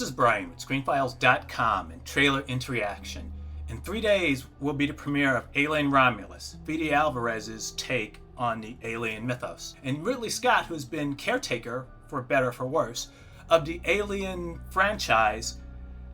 This is Brian with ScreenFiles.com and Trailer Into Reaction. In 3 days will be the premiere of Alien Romulus, Fede Alvarez's take on the alien mythos. And Ridley Scott, who's been caretaker, for better or for worse, of the Alien franchise,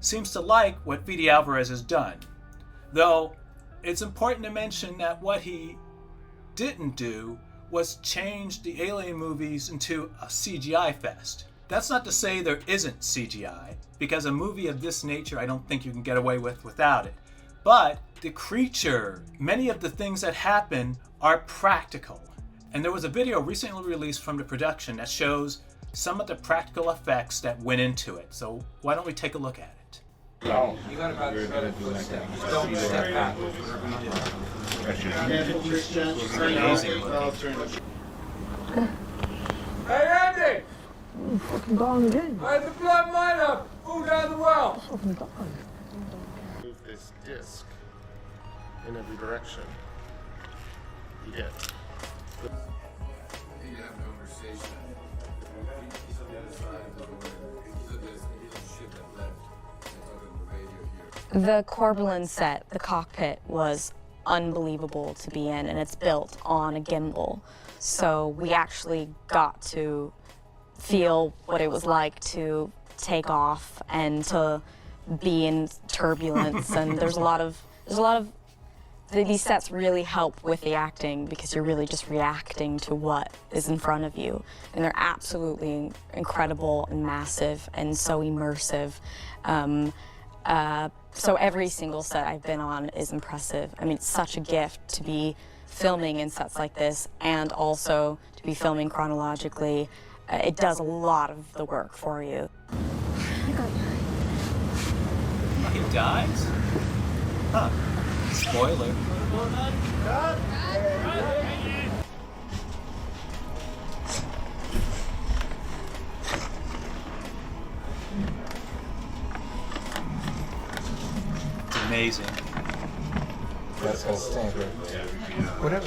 seems to like what Fede Alvarez has done. Though, it's important to mention that what he didn't do was change the Alien movies into a CGI fest. That's not to say there isn't CGI, because a movie of this nature I don't think you can get away with without it. But the creature, many of the things that happen are practical. And there was a video recently released from the production that shows some of the practical effects that went into it. So why don't we take a look at it? No. You got about a footstep. Don't step back. Hey, Andy! Fucking gone again. I had the blood mine up. Who down the well? Fucking gone. Move this disc in every direction. You get. The Corbelan set, the cockpit, was unbelievable to be in, and it's built on a gimbal. So we actually got to feel what it was like to take off and to be in turbulence. And there's a lot of these sets really help with the acting because you're really just reacting to what is in front of you. And they're absolutely incredible and massive and so immersive. So every single set I've been on is impressive. I mean, it's such a gift to be filming in sets like this and also to be filming chronologically. It does a lot of the work for you. He dies? Huh. Spoiler. It's amazing. That's gonna stink. Whatever.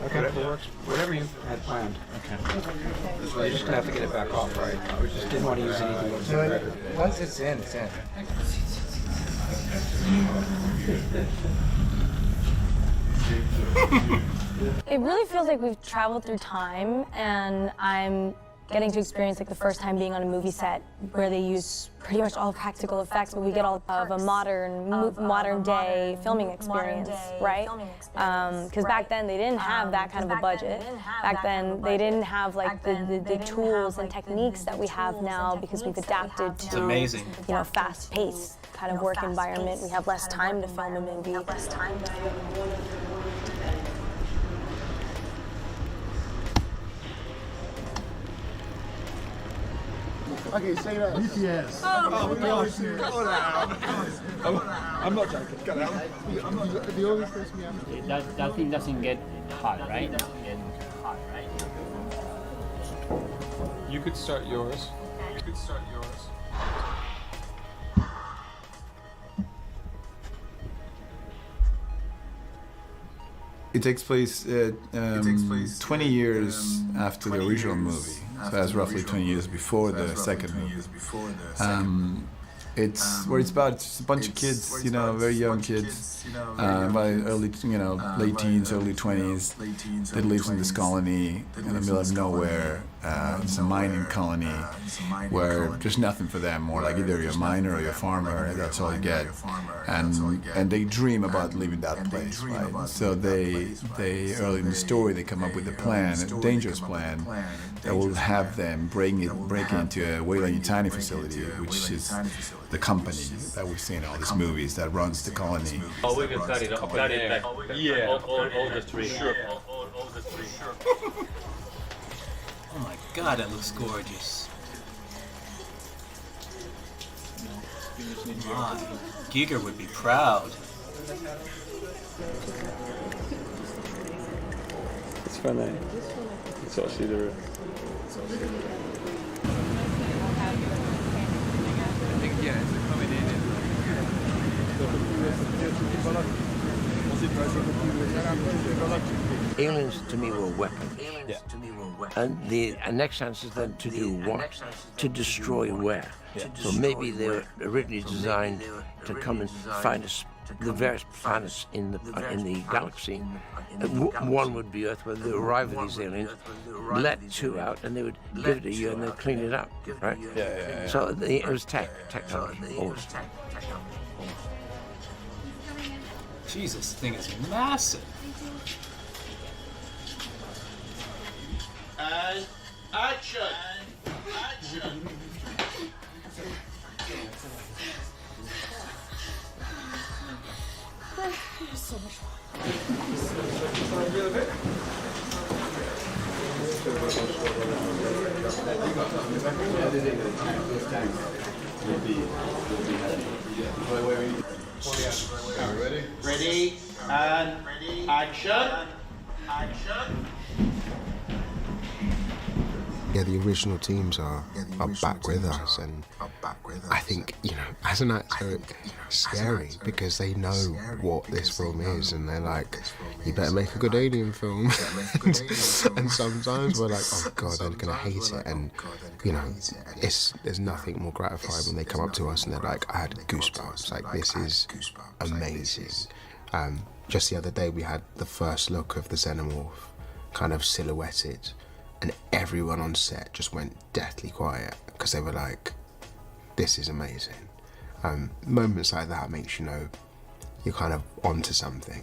Whatever works. Whatever you had planned. Okay. You're just gonna have to get it back off, right? We just didn't want to use anything. Once it's in, it's in. It really feels like we've traveled through time, and I'm getting to experience like the first time being on a movie set where they use pretty much all practical effects, but we get all of a modern day filming experience, right? Because back then they didn't have that kind of a budget. Back then they didn't have like the tools and techniques that we have now because we've adapted to, amazing. You know, fast-paced kind of work environment. We have less time to film a movie. Okay, say that. BTS. Oh, gosh. Go down. I'm not joking. Go down. The only person we have. That thing doesn't get hot, right? You could start yours. It takes place 20 years after the original movie, so that's roughly 20 years before the second movie. It's about just a bunch of kids, you know, very young kids, by early, late teens, early 20s, that lives in this colony in the middle of nowhere. It's a mining colony where there's nothing for them, more like either you're a miner or you're a farmer, and that's all you get. And they dream about leaving that place, right? So they early in the story, they come up with a plan, a dangerous plan, that will have them break into a Weyland-Yutani facility, which is the company that we see in all these movies that runs the colony. Oh, we can cut it back. Yeah, all the three. Sure. Oh my god, that looks gorgeous. My, Giger would be proud. It's funny. It's actually the. Aliens to me were weapons. Yeah. And the next chance is then to do what? To destroy where? So maybe they were originally designed to come and find us, the various planets in the galaxy. One would be Earth, where they arrive with these aliens, let two out, and they would give it to you, and they'd clean it up, right? Yeah. So it was technology, always. Jesus, this thing is massive. And action! There's so much Ready? And action! Yeah, the original teams are back with us, and I think, you know, as an actor, it's scary because they know what this film is, and they're like, you better make a good alien film. And sometimes we're like, oh god, they're gonna hate it, and you know, there's nothing more gratifying when they come up to us and they're like, I had goosebumps, like this is amazing. Just the other day we had the first look of the Xenomorph kind of silhouetted, and everyone on set just went deathly quiet because they were like, this is amazing. Moments like that makes you know you're kind of onto something.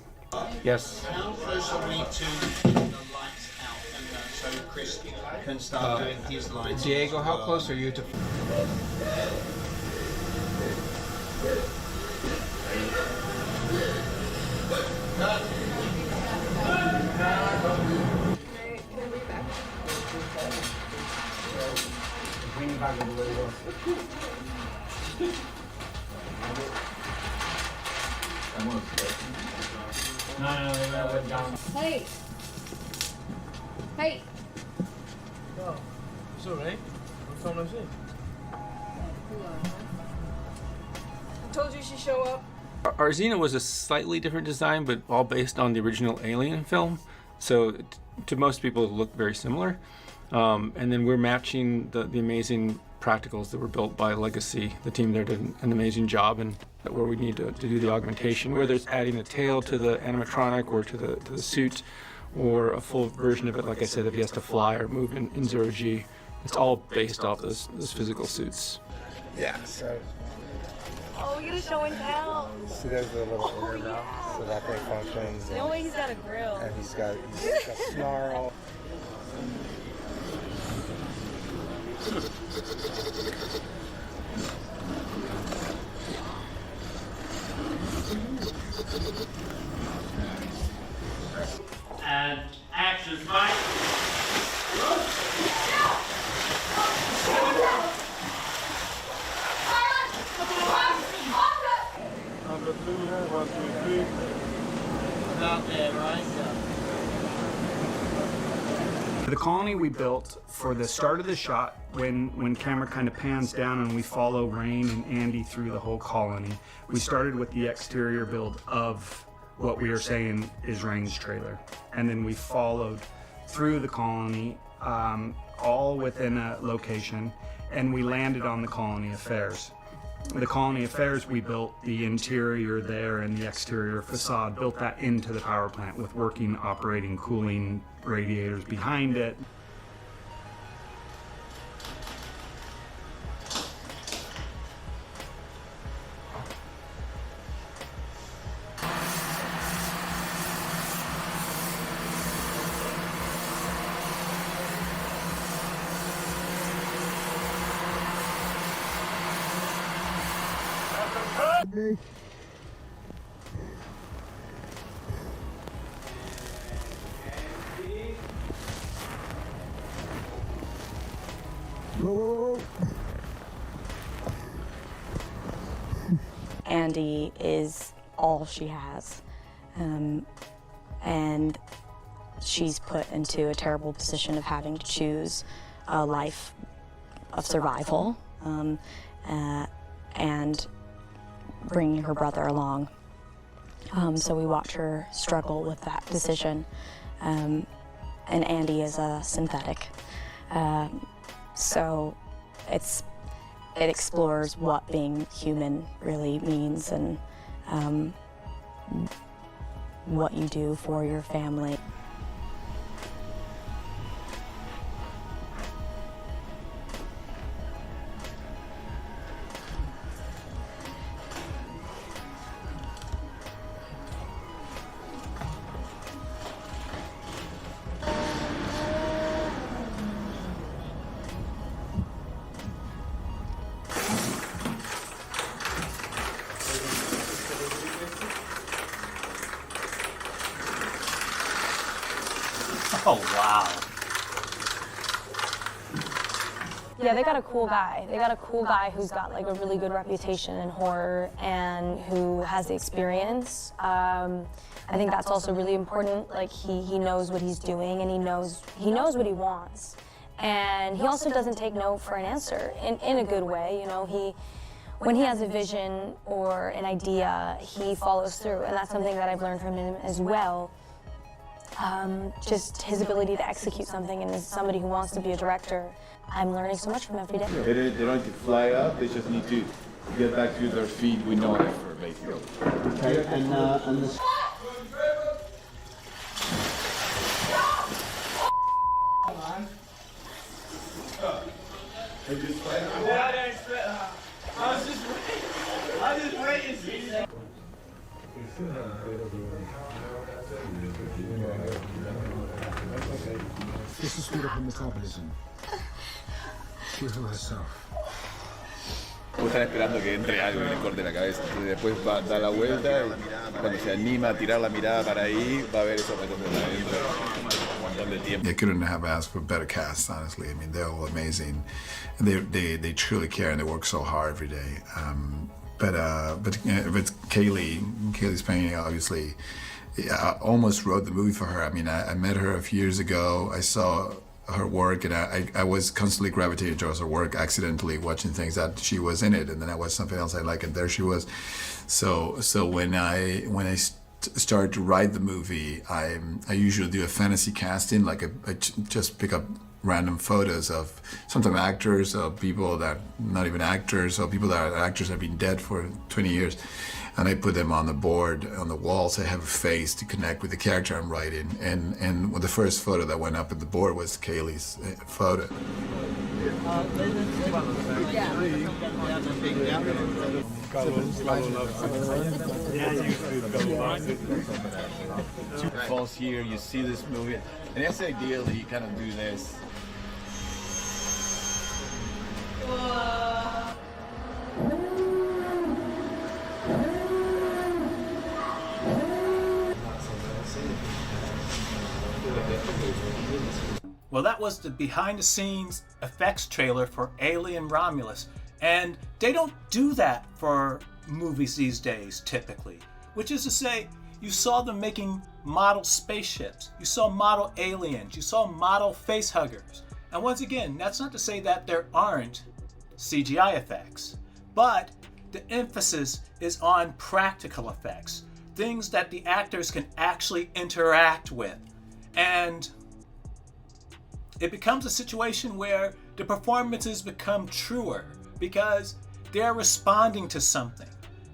Yes. How close are we to the lights out? And so Chris can start doing his lights. Diego, how close are you to... Hey! Hey! Oh, it's alright. What film is it? I told you she'd show up. Our Xena was a slightly different design, but all based on the original Alien film. So to most people, it looked very similar. And then we're matching the amazing practicals that were built by Legacy. The team there did an amazing job, and where we need to do the augmentation, whether it's adding a tail to the animatronic or to the suit, or a full version of it, like I said, if he has to fly or move in zero G. It's all based off those physical suits. Yeah, so... Oh, we gotta show and tell. See, there's the little ear mouth, so that thing functions. No way he's got a grill. And he's got snarl. And action, Mike. Number 2, 1, 2, 3. Out there, right? The colony we built for the start of the shot, when camera kind of pans down and we follow Rain and Andy through the whole colony, we started with the exterior build of what we are saying is Rain's trailer. And then we followed through the colony, all within a location, and we landed on the colony affairs. The colony affairs, we built the interior there and the exterior facade, built that into the power plant with working, operating, cooling radiators behind it. Andy is all she has, and she's put into a terrible position of having to choose a life of survival, and bringing her brother along So we watch her struggle with that decision. And Andy is a synthetic. So it explores what being human really means and what you do for your family. Oh, wow. Yeah, they got a cool guy. They got a cool guy who's got like a really good reputation in horror and who has the experience. I think that's also really important. Like he knows what he's doing and he knows what he wants. And he also doesn't take no for an answer in a good way. You know, when he has a vision or an idea, he follows through, and that's something that I've learned from him as well. Just his ability to execute something, and as somebody who wants to be a director, I'm learning so much from him every day. They don't need to fly up, they just need to get back to their feet with no effort, basically. Okay, and the... This is speed up her metabolism. Give her herself. Están esperando que entre algo y le corte la cabeza. Entonces después da la vuelta y cuando se anima a tirar la mirada para ahí, va a ver eso metiendo adentro un montón de tiempo. They couldn't have asked for better cast, honestly. I mean, they're all amazing. And they truly care and they work so hard every day. But Kaylee's painting, obviously, I almost wrote the movie for her. I mean, I met her a few years ago. I saw her work, and I was constantly gravitating towards her work, accidentally watching things that she was in it, and then I watched something else I like, and there she was. So when I started to write the movie, I usually do a fantasy casting, like I just pick up random photos of sometimes actors, of people that not even actors, or people that are actors that have been dead for 20 years. And I put them on the board, on the wall, so I have a face to connect with the character I'm writing. And the first photo that went up at the board was Kaylee's photo. Falls here, you see this movie, and that's ideally you kind of do this. Well, that was the behind-the-scenes effects trailer for Alien Romulus, and they don't do that for movies these days, typically. Which is to say, you saw them making model spaceships, you saw model aliens, you saw model facehuggers. And once again, that's not to say that there aren't CGI effects, but the emphasis is on practical effects, things that the actors can actually interact with. And it becomes a situation where the performances become truer because they're responding to something.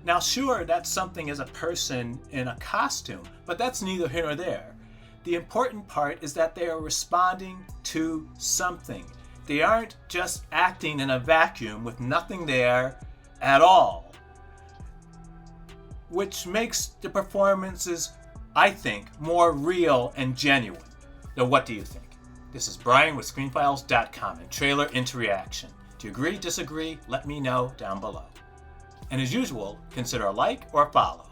Now, sure, that something is a person in a costume, but that's neither here nor there. The important part is that they are responding to something. They aren't just acting in a vacuum with nothing there at all, which makes the performances, I think, more real and genuine. Now, what do you think? This is Brian with ScreenFiles.com and Trailer into Reaction. Do you agree, disagree? Let me know down below. And as usual, consider a like or a follow.